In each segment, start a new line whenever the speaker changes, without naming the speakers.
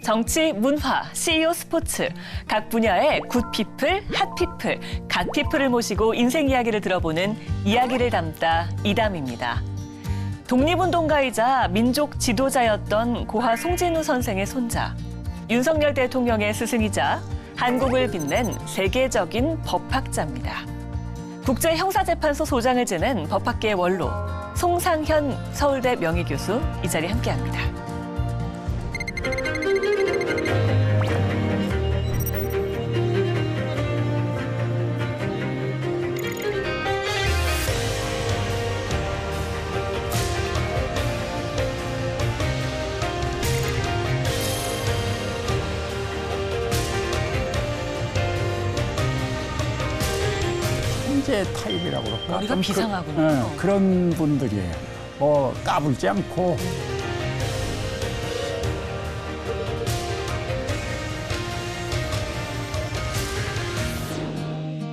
정치, 문화, CEO 스포츠, 각 분야의 굿피플, 핫피플, 갓피플을 모시고 인생 이야기를 들어보는 이야기를 담다 이담입니다. 독립운동가이자 민족 지도자였던 고하 송진우 선생의 손자, 윤석열 대통령의 스승이자 한국을 빛낸 세계적인 법학자입니다. 국제형사재판소 소장을 지낸 법학계의 원로, 송상현 서울대 명예교수 이 자리에 함께합니다.
타입이라고 그럴까?
머리가 비상하군요.
그런 분들이에요. 까불지 않고.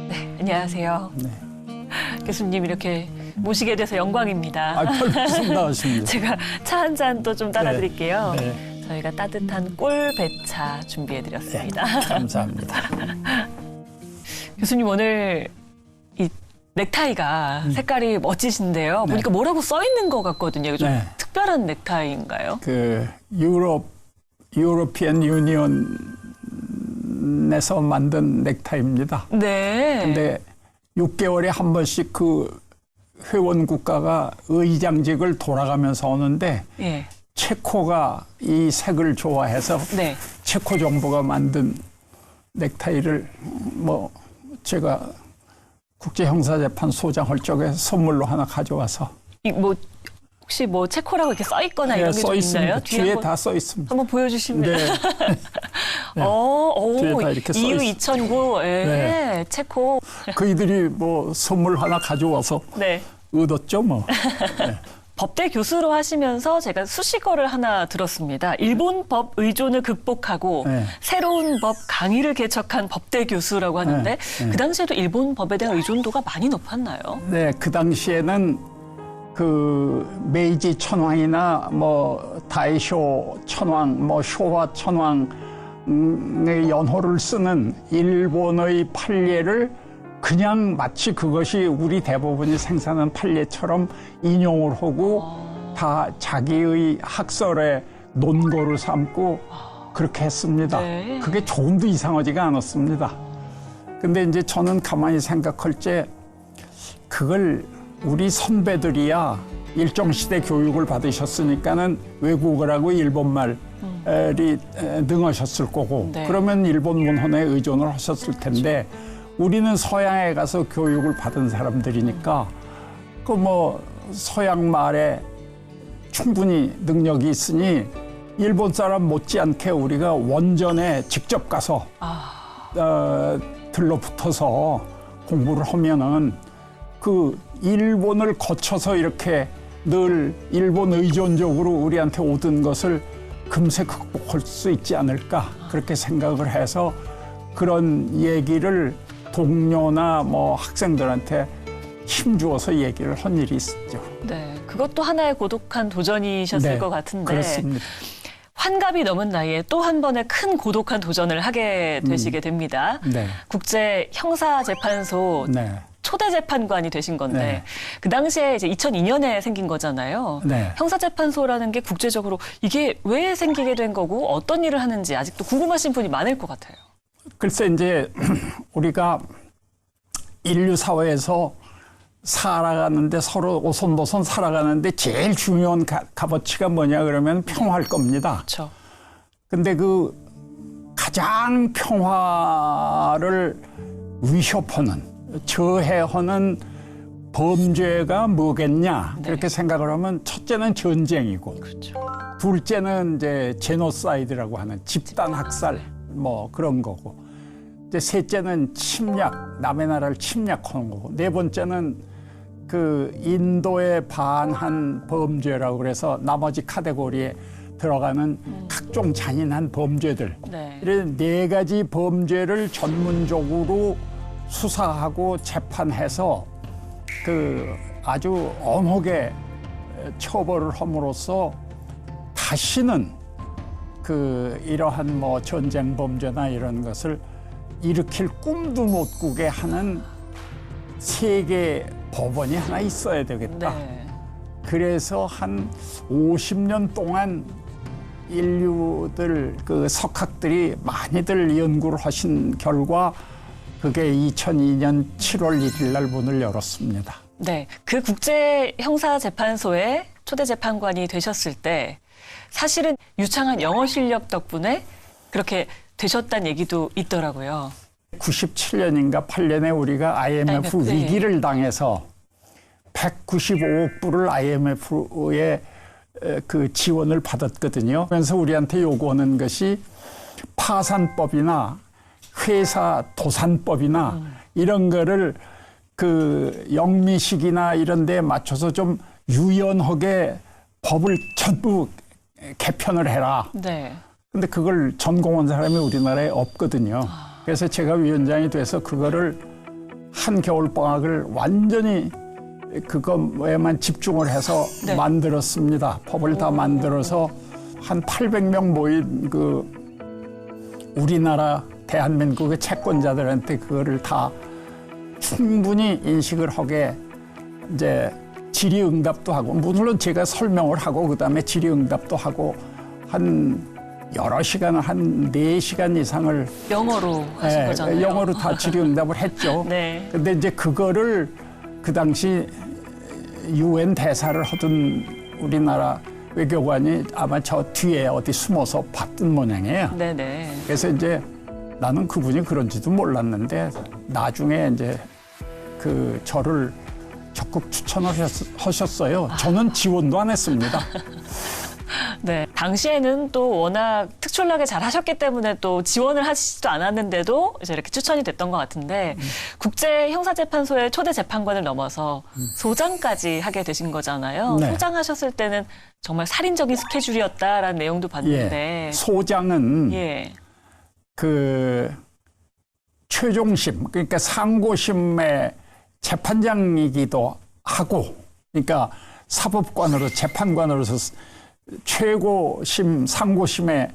네, 안녕하세요.
네.
교수님 이렇게 모시게 돼서 영광입니다.
별 말씀 나으십니다.
제가 차 한 잔 또 좀 따라 드릴게요.
네.
저희가 따뜻한 꿀배차 준비해드렸습니다.
네, 감사합니다.
교수님 오늘 이 넥타이가 색깔이 멋지신데요.
네.
보니까 뭐라고 써 있는 것 같거든요. 좀
네.
특별한 넥타이인가요?
유로피안 유니언에서 만든 넥타이입니다.
네.
근데 6개월에 한 번씩 그 회원 국가가 의장직을 돌아가면서 오는데
예.
체코가 이 색을 좋아해서
네.
체코 정부가 만든 넥타이를 제가 국제형사재판소장 할 적에 선물로 하나 가져와서.
혹시 체코라고 이렇게 써 있거나 이런 게 좀 있나요?
뒤에 다 써 있습니다.
한번 보여주시면.
네.
뒤에
다 이렇게 써
EU
있습니다.
2009,
네.
체코.
그이들이 선물 하나 가져와서
네.
얻었죠, 뭐. 네.
법대 교수로 하시면서 제가 수식어를 하나 들었습니다. 일본 법 의존을 극복하고
네.
새로운 법 강의를 개척한 법대 교수라고 하는데
네.
그 당시에도 일본 법에 대한 의존도가 많이 높았나요?
네, 그 당시에는 메이지 천황이나 다이쇼 천황, 쇼와 천황의 연호를 쓰는 일본의 판례를 그냥 마치 그것이 우리 대법원이 생산한 판례처럼 인용을 하고 다 자기의 학설의 논거로 삼고 그렇게 했습니다.
네.
그게 조금도 이상하지가 않았습니다. 근데 이제 저는 가만히 생각할 때 그걸 우리 선배들이야 일정 시대 교육을 받으셨으니까는 외국어라고 일본말이 능하셨을 거고
네.
그러면 일본 문헌에 의존을 하셨을 텐데 우리는 서양에 가서 교육을 받은 사람들이니까 서양 말에 충분히 능력이 있으니 일본 사람 못지않게 우리가 원전에 직접 가서 들러붙어서 공부를 하면은 그 일본을 거쳐서 이렇게 늘 일본 의존적으로 우리한테 오던 것을 금세 극복할 수 있지 않을까 그렇게 생각을 해서 그런 얘기를 동료나 학생들한테 힘주어서 얘기를 한 일이 있었죠.
네, 그것도 하나의 고독한 도전이셨을
네,
것 같은데
그렇습니다.
환갑이 넘은 나이에 또 한 번의 큰 고독한 도전을 하게 되시게 됩니다.
네.
국제형사재판소
네.
초대 재판관이 되신 건데
네.
그 당시에 이제 2002년에 생긴 거잖아요.
네.
형사재판소라는 게 국제적으로 이게 왜 생기게 된 거고 어떤 일을 하는지 아직도 궁금하신 분이 많을 것 같아요.
글쎄 이제 우리가 인류 사회에서 살아가는데 서로 오손도손 살아가는데 제일 중요한 값어치가 뭐냐 그러면 평화일 겁니다.
그렇죠.
근데 그 가장 평화를 위협하는 저해하는 범죄가 뭐겠냐
네.
그렇게 생각을 하면 첫째는 전쟁이고
그렇죠.
둘째는 이제 제노사이드라고 하는 집단 학살 그런 거고 이제 셋째는 침략 남의 나라를 침략하는 거고 네 번째는 그 인도에 반한 범죄라고 그래서 나머지 카테고리에 들어가는 각종 잔인한 범죄들
네.
이런 네 가지 범죄를 전문적으로 수사하고 재판해서 그 아주 엄하게 처벌을 함으로써 다시는 이러한 뭐 전쟁 범죄나 이런 것을 일으킬 꿈도 못 꾸게 하는 세계 법원이 하나 있어야 되겠다.
네.
그래서 한 50년 동안 인류들 석학들이 많이들 연구를 하신 결과 그게 2002년 7월 1일 날 문을 열었습니다.
네. 그 국제형사재판소의 초대 재판관이 되셨을 때 사실은 유창한 영어 실력 덕분에 그렇게 되셨다는 얘기도 있더라고요.
97년인가 8년에 우리가 IMF
네.
위기를 당해서 195억 불을 IMF의 그 지원을 받았거든요. 그래서 우리한테 요구하는 것이 파산법이나 회사 도산법이나 이런 거를 영미식이나 이런 데에 맞춰서 좀 유연하게 법을 전부 개편을 해라.
네.
근데 그걸 전공한 사람이 우리나라에 없거든요. 그래서 제가 위원장이 돼서 그거를 한 겨울방학을 완전히 그거에만 집중을 해서
네.
만들었습니다. 법을 다 만들어서 한 800명 모인 우리나라 대한민국의 채권자들한테 그거를 다 충분히 인식을 하게 이제 질의응답도 하고, 물론 제가 설명을 하고 그다음에 질의응답도 하고 한 여러 시간을 한 4시간 이상을
영어로 하신 거잖아요.
영어로 다 질의응답을 했죠.
네.
근데 이제 그거를 그 당시 UN 대사를 하던 우리나라 외교관이 아마 저 뒤에 어디 숨어서 봤던 모양이에요.
네네.
그래서 이제 나는 그분이 그런지도 몰랐는데 나중에 이제 저를 적극 추천을 하셨어요. 저는 지원도 안 했습니다.
네. 당시에는 또 워낙 특출나게 잘 하셨기 때문에 또 지원을 하시지도 않았는데도 이제 이렇게 추천이 됐던 것 같은데 국제형사재판소의 초대 재판관을 넘어서 소장까지 하게 되신 거잖아요.
네.
소장하셨을 때는 정말 살인적인 스케줄이었다라는 내용도 봤는데.
예. 소장은
예.
최종심, 그러니까 상고심의 재판장이기도 하고, 그러니까 사법관으로 재판관으로서 최고심, 상고심의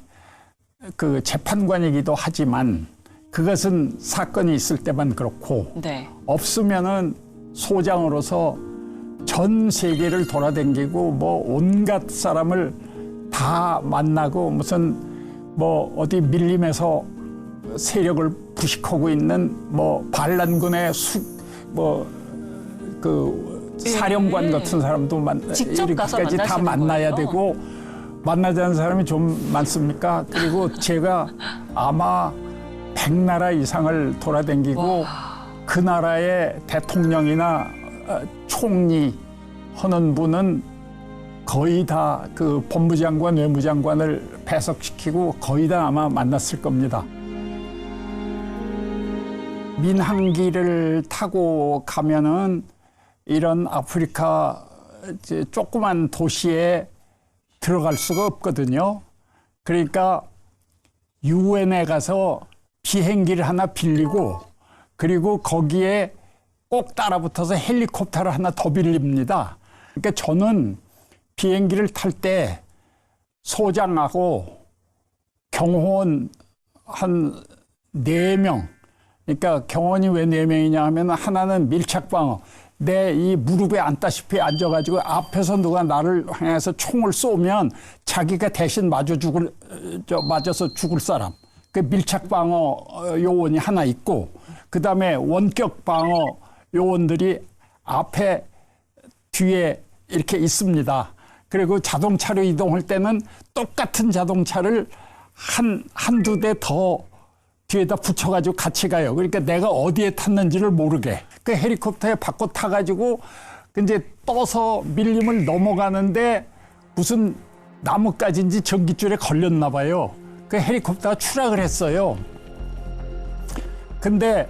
재판관이기도 하지만 그것은 사건이 있을 때만 그렇고
네.
없으면은 소장으로서 전 세계를 돌아다니고 뭐 온갖 사람을 다 만나고 무슨 뭐 어디 밀림에서 세력을 부식하고 있는 뭐 반란군의 사령관 같은 사람도
직접 가서
이렇게까지 다
만나시는
만나야
거예요?
되고 만나지 않는 사람이 좀 많습니까? 그리고 제가 아마 100나라 이상을 돌아다니고 그 나라의 대통령이나 총리 하는 분은 거의 다 법무장관, 외무장관을 배석시키고 거의 다 아마 만났을 겁니다. 민항기를 타고 가면은 이런 아프리카 조그만 도시에 들어갈 수가 없거든요. 그러니까 유엔에 가서 비행기를 하나 빌리고 그리고 거기에 꼭 따라붙어서 헬리콥터를 하나 더 빌립니다. 그러니까 저는 비행기를 탈 때 소장하고 경호원 한 4명, 그러니까 경호원이 왜 4명이냐 하면 하나는 밀착방어, 내 이 무릎에 앉다시피 앉아가지고 앞에서 누가 나를 향해서 총을 쏘면 자기가 대신 맞아서 죽을 사람. 그 밀착방어 요원이 하나 있고, 그 다음에 원격방어 요원들이 앞에 뒤에 이렇게 있습니다. 그리고 자동차로 이동할 때는 똑같은 자동차를 한두 대 더 뒤에다 붙여가지고 같이 가요. 그러니까 내가 어디에 탔는지를 모르게. 그 헬리콥터에 바꿔 타가지고 이제 떠서 밀림을 넘어가는데 무슨 나뭇가지인지 전깃줄에 걸렸나 봐요. 그 헬리콥터가 추락을 했어요. 근데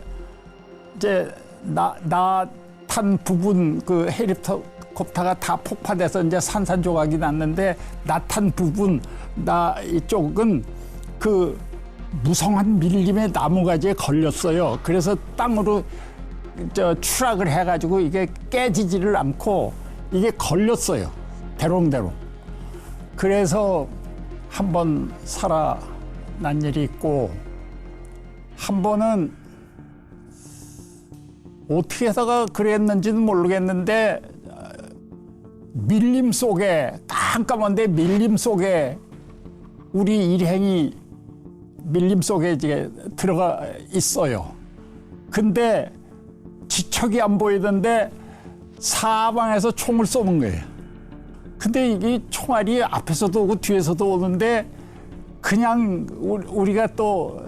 이제 나 탄 부분 그 헬리콥터가 다 폭파돼서 이제 산산조각이 났는데 나 탄 부분 나 이쪽은 무성한 밀림의 나무가지에 걸렸어요. 그래서 땅으로 추락을 해가지고 이게 깨지지를 않고 이게 걸렸어요. 대롱대롱. 그래서 한 번 살아난 일이 있고, 한 번은 어떻게 하다가 그랬는지는 모르겠는데 밀림 속에, 깜깜한데 밀림 속에 우리 일행이 밀림 속에 이제 들어가 있어요. 근데 지척이 안 보이던데 사방에서 총을 쏘는 거예요. 근데 이게 총알이 앞에서도 오고 뒤에서도 오는데 그냥 우리가 또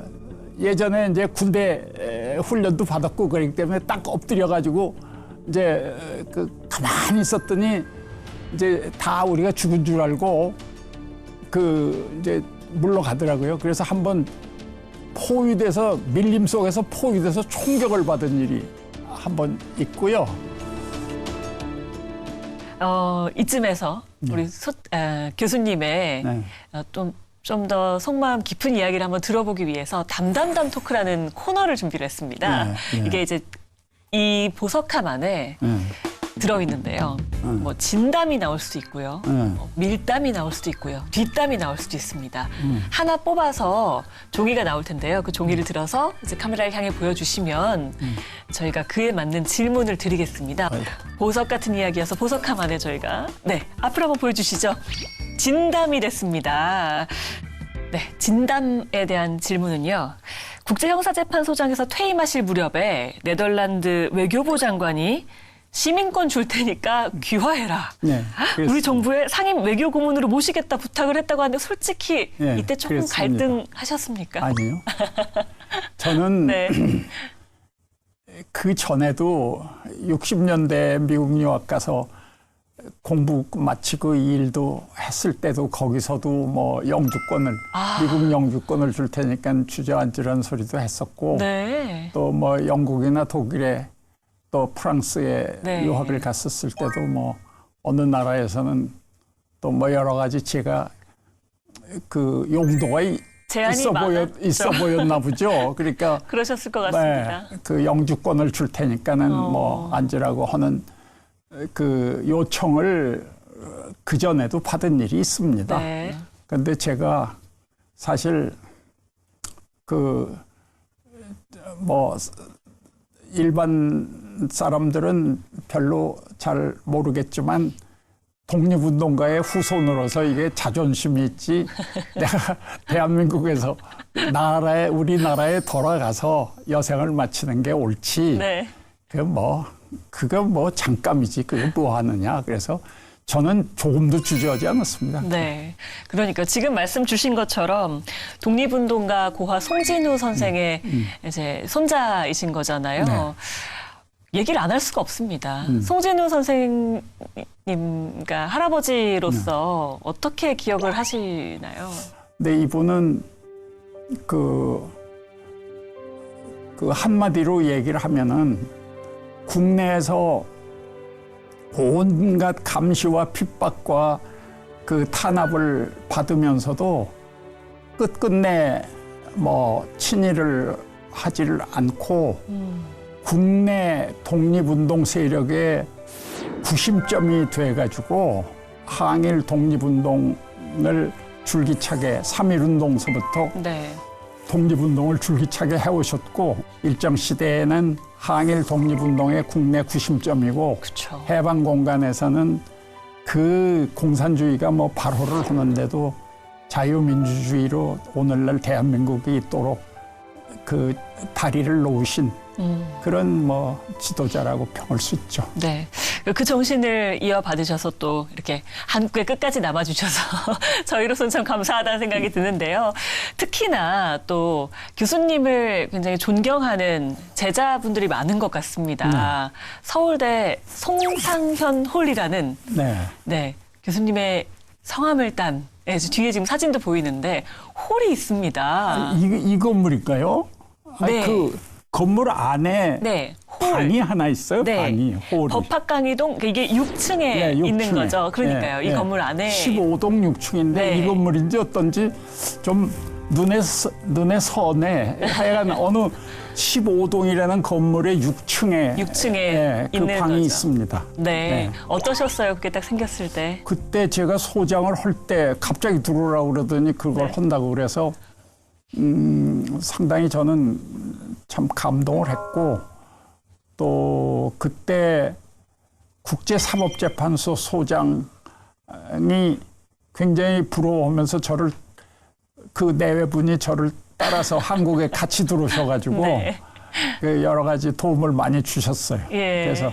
예전에 이제 군대 훈련도 받았고 그렇기 때문에 딱 엎드려가지고 이제 가만히 있었더니 이제 다 우리가 죽은 줄 알고 이제 물러가더라고요. 그래서 한번 포위돼서 밀림 속에서 포위돼서 총격을 받은 일이 한 번 있고요.
이쯤에서 우리 교수님의
네.
좀 더 속마음 깊은 이야기를 한번 들어보기 위해서 담담담 토크라는 코너를 준비를 했습니다.
네, 네.
이게 이제 이 보석함 안에 들어있는데요. 뭐 진담이 나올 수도 있고요. 뭐 밀담이 나올 수도 있고요. 뒷담이 나올 수도 있습니다. 하나 뽑아서 종이가 나올 텐데요. 그 종이를 들어서 이제 카메라를 향해 보여주시면 저희가 그에 맞는 질문을 드리겠습니다. 보석 같은 이야기여서 보석함 안에 저희가 앞으로 한번 보여주시죠. 진담이 됐습니다. 네, 진담에 대한 질문은요. 국제형사재판소장에서 퇴임하실 무렵에 네덜란드 외교부 장관이 시민권 줄 테니까 귀화해라.
네,
우리 정부의 상임 외교고문으로 모시겠다 부탁을 했다고 하는데 솔직히
네,
이때 조금
그랬습니다.
갈등하셨습니까?
아니요. 저는
네.
그 전에도 60년대 미국 유학 가서 공부 마치고 이 일도 했을 때도 거기서도 뭐 영주권을 미국 영주권을 줄 테니까 주저앉으라는 소리도 했었고
네.
또 뭐 영국이나 독일에 또 프랑스에
네.
유학을 갔었을 때도 뭐 어느 나라에서는 또 뭐 여러 가지 제가 그 용도가
제한이
있어 보였나 보죠. 그러니까
그러셨을 것 같습니다.
네, 그 영주권을 줄 테니까는 뭐 앉으라고 하는 그 요청을 그 전에도 받은 일이 있습니다.
네.
그런데 제가 사실 그 뭐 일반 사람들은 별로 잘 모르겠지만 독립운동가의 후손으로서 이게 자존심이 있지. 내가 대한민국에서 우리나라에 돌아가서 여생을 마치는 게 옳지.
네.
그거 뭐 잠깐이지. 그거 뭐 하느냐. 그래서 저는 조금도 주저하지 않았습니다.
네. 그러니까 지금 말씀 주신 것처럼 독립운동가 고화 송진우 선생의 이제 손자이신 거잖아요.
네.
얘기를 안 할 수가 없습니다. 송진우 선생님과 할아버지로서 어떻게 기억을 하시나요?
근데 이분은 그 한마디로 얘기를 하면은 국내에서 온갖 감시와 핍박과 그 탄압을 받으면서도 끝끝내 뭐 친일을 하지를 않고 국내 독립운동 세력의 구심점이 돼가지고 항일 독립운동을 줄기차게 3.1운동서부터
네.
독립운동을 줄기차게 해오셨고 일정 시대에는 항일 독립운동의 국내 구심점이고
그쵸.
해방 공간에서는 그 공산주의가 뭐 발호를 하는데도 자유민주주의로 오늘날 대한민국이 있도록 그 다리를 놓으신 그런 뭐 지도자라고 평할 수 있죠.
네. 그 정신을 이어받으셔서 또 이렇게 한국에 끝까지 남아주셔서 저희로서는 참 감사하다는 생각이 드는데요. 특히나 또 교수님을 굉장히 존경하는 제자분들이 많은 것 같습니다. 서울대 송상현 홀이라는
네.
교수님의 성함을 딴 뒤에 지금 사진도 보이는데 홀이 있습니다.
이 건물일까요?
네.
그 건물 안에
네. 홀.
방이 하나 있어요?
네.
방이 홀이.
법학강의동 이게 6층에
네,
있는
6층에.
거죠. 그러니까요.
네,
이
네.
건물 안에
15동 6층인데
네.
이 건물인지 어떤지 좀 눈에 선해. 하여간 어느 15동이라는 건물의 6층에
6층에
그
있는
방이
거죠.
있습니다.
네. 어떠셨어요? 그게 딱 생겼을 때.
그때 제가 소장을 할 때 갑자기 들어오라고 그러더니 그걸
네.
한다고 그래서 상당히 저는 참 감동을 했고 또 그때 국제사법재판소 소장이 굉장히 부러워하면서 저를 그 내외분이 저를 따라서 한국에 같이 들어오셔가지고
네.
그 여러 가지 도움을 많이 주셨어요.
예.
그래서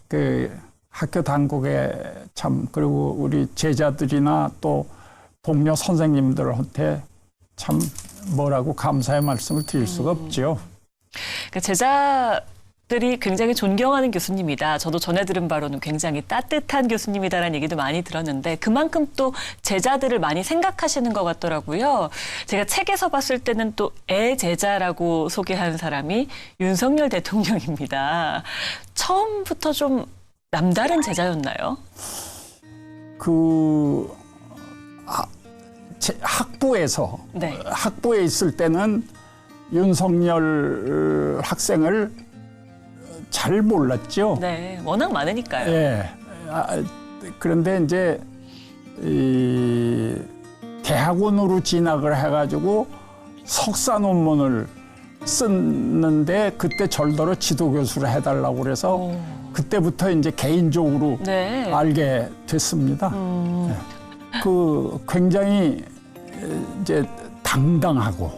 그 학교 당국에 참 그리고 우리 제자들이나 또 동료 선생님들한테 참 뭐라고 감사의 말씀을 드릴 수가 없죠.
그 제자들이 굉장히 존경하는 교수님이다. 저도 전해 들은 바로는 굉장히 따뜻한 교수님이다라는 얘기도 많이 들었는데 그만큼 또 제자들을 많이 생각하시는 것 같더라고요. 제가 책에서 봤을 때는 또 애제자라고 소개한 사람이 윤석열 대통령입니다. 처음부터 좀 남다른 제자였나요?
그 학부에서
네.
학부에 있을 때는 윤석열 학생을 잘 몰랐죠.
네, 워낙 많으니까요.
예. 그런데 이제 이 대학원으로 진학을 해가지고 석사 논문을 썼는데 그때 절더러 지도 교수를 해달라고 그래서
오.
그때부터 이제 개인적으로
네.
알게 됐습니다. 그 굉장히 이제 당당하고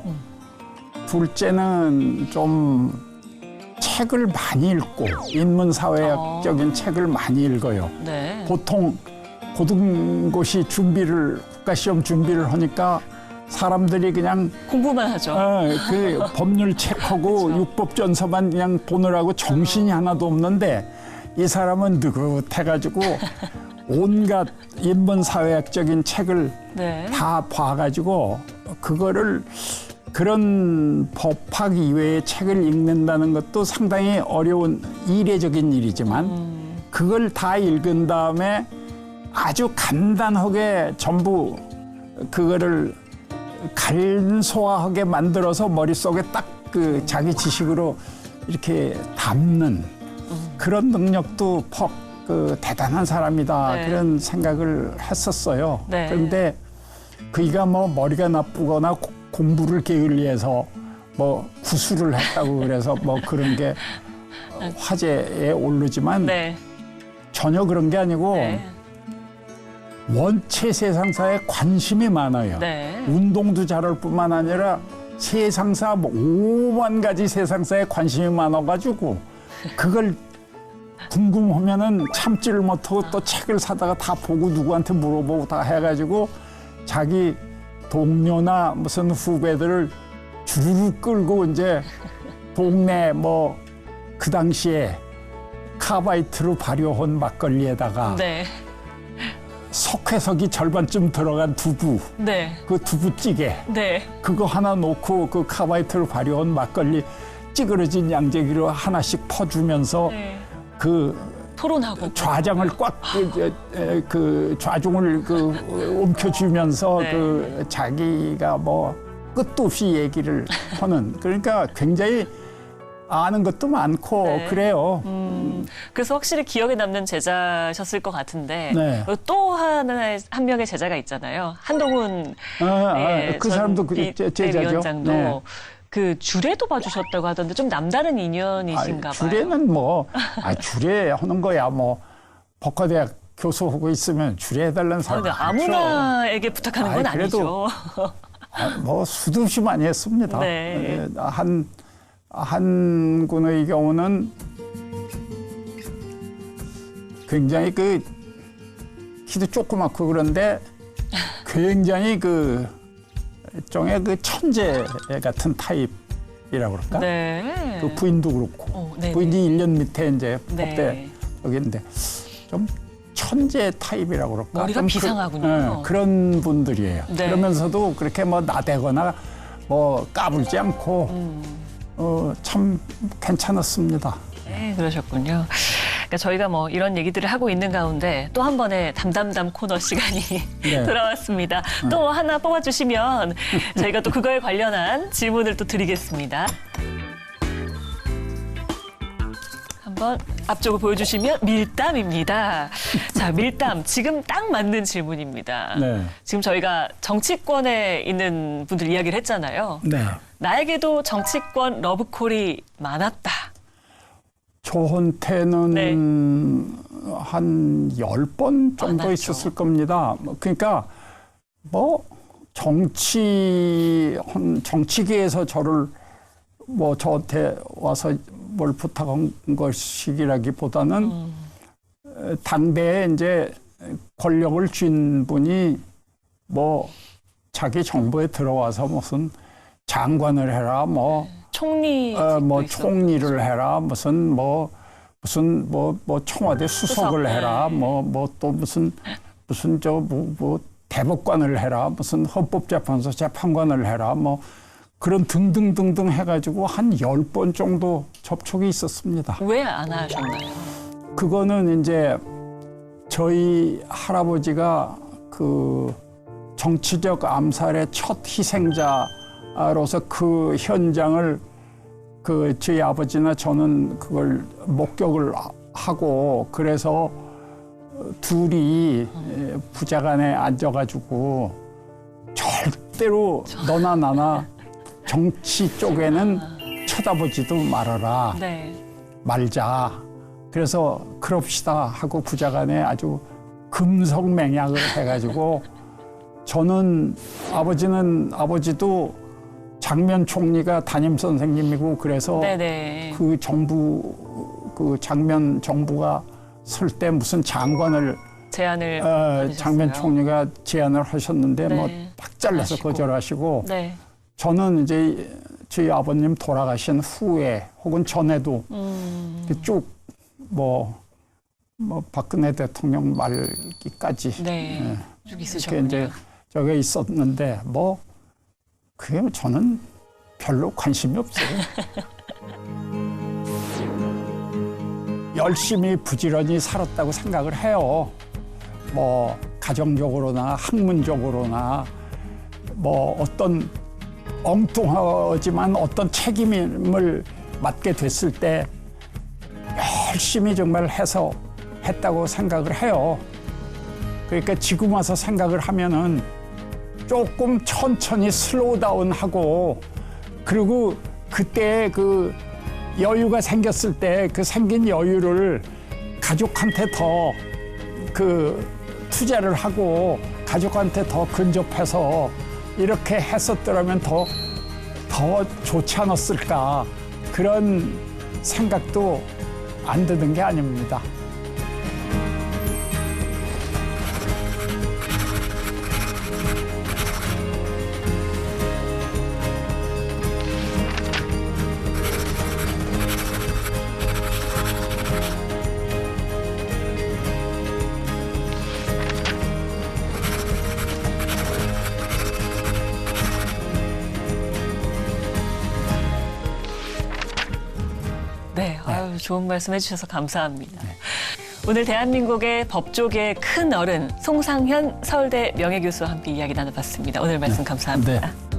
둘째는 좀 책을 많이 읽고 인문사회학적인 책을 많이 읽어요.
네.
보통 고등고시 준비를 국가시험 준비를 하니까 사람들이 그냥
공부만 하죠.
그 법률 책하고
그렇죠.
육법전서만 그냥 보느라고 정신이 하나도 없는데 이 사람은 느긋해가지고 온갖 인문사회학적인 책을
네.
다 봐가지고 그거를 그런 법학 이외의 책을 읽는다는 것도 상당히 어려운 이례적인 일이지만 그걸 다 읽은 다음에 아주 간단하게 전부 그거를 간소화하게 만들어서 머릿속에 딱 그 자기 지식으로 이렇게 담는 그런 능력도 그 대단한 사람이다
네.
그런 생각을 했었어요.
네.
그런데 그이가 뭐 머리가 나쁘거나 공부를 게을리해서 뭐 구술을 했다고 그래서 뭐 그런 게 화제에 오르지만
네.
전혀 그런 게 아니고
네.
원체 세상사에 관심이 많아요.
네.
운동도 잘할 뿐만 아니라 세상사 뭐 5만 가지 세상사에 관심이 많아가지고 그걸 궁금하면은 참지를 못하고 또 책을 사다가 다 보고 누구한테 물어보고 다 해가지고 자기 동료나 무슨 후배들을 주르륵 끌고 이제 동네 뭐 그 당시에 카바이트로 발효한 막걸리에다가
네.
석회석이 절반쯤 들어간 두부,
네.
그 두부찌개
네.
그거 하나 놓고 그 카바이트로 발효한 막걸리 찌그러진 양재기로 하나씩 퍼주면서
네.
그
토론하고
좌장을 꽉 그 좌중을 그 움켜쥐면서
네.
그 자기가 뭐 끝도 없이 얘기를 하는 그러니까 굉장히 아는 것도 많고
네.
그래요.
그래서 확실히 기억에 남는 제자셨을 것 같은데
네.
또 하나의 한 명의 제자가 있잖아요. 한동훈
그
전
사람도 그 제자죠.
위원장도
네.
그 주례도 봐주셨다고 하던데 좀 남다른 인연이신가 봐요.
주례는 뭐 주례 하는 거야 뭐 법과대학 교수하고 있으면 주례 해달라는 사람
근데 아무나에게 부탁하는 건
그래도
아니죠.
뭐 수도 없이 많이 했습니다.
네.
한 군의 경우는 굉장히 그 키도 조그맣고 그런데 굉장히 그 일종의 그 천재 같은 타입이라고 그럴까?
네.
그 부인도 그렇고
네네.
부인이 1년 밑에 이제
네.
법대 여기인데 좀 천재 타입이라고 그럴까?
머리가
좀
비상하군요.
그런 분들이에요.
네.
그러면서도 그렇게 뭐 나대거나 뭐 까불지 않고 참 괜찮았습니다.
네, 그러셨군요. 그러니까 저희가 뭐 이런 얘기들을 하고 있는 가운데 또 한 번의 담담담 코너 시간이
네.
돌아왔습니다. 또 하나 뽑아주시면 저희가 또 그거에 관련한 질문을 또 드리겠습니다. 한번 앞쪽을 보여주시면 밀담입니다. 자, 밀담. 지금 딱 맞는 질문입니다.
네.
지금 저희가 정치권에 있는 분들 이야기를 했잖아요.
네.
나에게도 정치권 러브콜이 많았다.
저한테는
네.
한 10번 정도
많았죠.
있었을 겁니다. 그러니까 뭐 정치계에서 저를 뭐 저한테 와서 뭘 부탁한 것이라기보다는 당대에 이제 권력을 쥔 분이 뭐 자기 정부에 들어와서 무슨 장관을 해라 뭐
총리.
뭐 총리를 해라 무슨 청와대 수석을
수석,
해라
네.
뭐 또 무슨 대법관을 해라 무슨 헌법재판소 재판관을 해라 뭐 그런 등등등등 해가지고 한 10번 정도 접촉이 있었습니다.
왜 안 하셨나요?
그거는 이제 저희 할아버지가 그 정치적 암살의 첫 희생자로서 그 현장을 그 저희 아버지나 저는 그걸 목격을 하고 그래서 둘이 부자간에 앉아가지고 절대로 너나 나나 정치 쪽에는 쳐다보지도 말아라.
네.
말자. 그래서 그럽시다 하고 부자간에 아주 금성맹약을 해가지고 저는 아버지도 장면 총리가 담임 선생님이고 그래서
네네.
그 장면 정부가 설 때 무슨 장관을
제안을
장면
받으셨어요.
총리가 제안을 하셨는데
네.
뭐 딱 잘라서
하시고.
거절하시고
네.
저는 이제 저희 아버님 돌아가신 후에 혹은 전에도 쭉 뭐 박근혜 대통령 말기까지
네. 쭉
이렇게
있으셨군요.
이제 저게 있었는데 뭐 그게 저는 별로 관심이 없어요. 열심히 부지런히 살았다고 생각을 해요. 뭐 가정적으로나 학문적으로나 뭐 어떤 엉뚱하지만 어떤 책임을 맡게 됐을 때 열심히 정말 했다고 생각을 해요. 그러니까 지금 와서 생각을 하면은 조금 천천히 슬로우 다운하고 그리고 그때 그 여유가 생겼을 때 그 생긴 여유를 가족한테 더 그 투자를 하고 가족한테 더 근접해서 이렇게 했었더라면 더 좋지 않았을까 그런 생각도 안 드는 게 아닙니다.
네, 아유, 좋은 말씀 해주셔서 감사합니다. 오늘 대한민국의 법조계의 큰 어른 송상현 서울대 명예교수와 함께 이야기 나눠봤습니다. 오늘 말씀 감사합니다.
네.